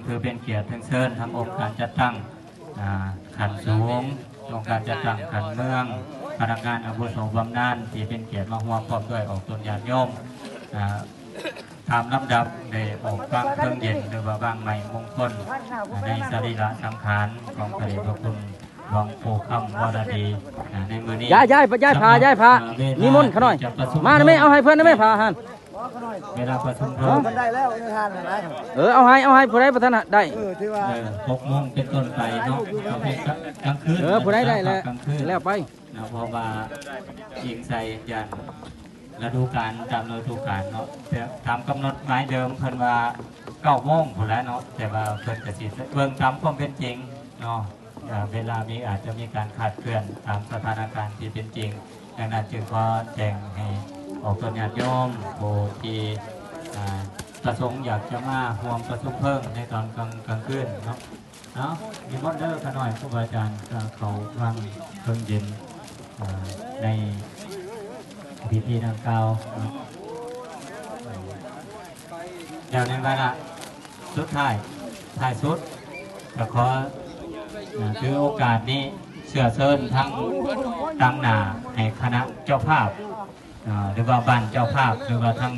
คือเป็นเกียรติเชิญทั้งองค์การจัดตั้งขันสูงองค์การจัดตั้งขันเมืองพนักงานอาวุโสบำนาญที่เป็นเกียรติมาห่วงพร้อมด้วยออกตนญาติโยมตามลำดับได้ออกฟังเครื่องเย็นหรือว่าบางใหม่มงคลในสรีระสังขารของพระเดชพระคุณหลวงปู่คำวรดีในมือนี้ย้ายพานิมนต์เขาหน่อยมาได้ไหมเอาให้เพื่อนได้ไหมพาฮันเวลาประชุมเพลิงได้แล้วทานอะไรเอาให้ผู้ใดประธานได้6 โมงเป็นต้นไปเนาะกลางคืนผู้ใดได้แล้วไปนะเพราะว่ายิงใส่ยันฤดูกาลตามฤดูกาลเนาะตามกำหนดหมายเดิมเพิ่นว่า9 โมงหมดแล้วเนาะแต่ว่าเพิ่นจะสิเบิ่งตามความเป็นจริงเนาะเวลามีอาจจะมีการขาดเคลื่อนตามสถานการณ์ที่เป็นจริงดังนั้นจึงขอแจ้งให้ออกตัวญาติโยมผู้ที่ประสงค์อยากจะมาห่วงประชุมเพิ่มในตอนกลางคืนเนาะมีมอดเดอร์ขน่อยครูบาอาจารย์เขาฟังเครื่องเย็นในพิธีดังกล่าวอย่างในเวลาสุดท้ายสุดก็ขอถือโอกาสนี้เชื่อเชิญทั้งตั้งหน้าให้คณะเจ้าภาพหรือว่าบ้านเจ้าภาพหรือว่าทั้ง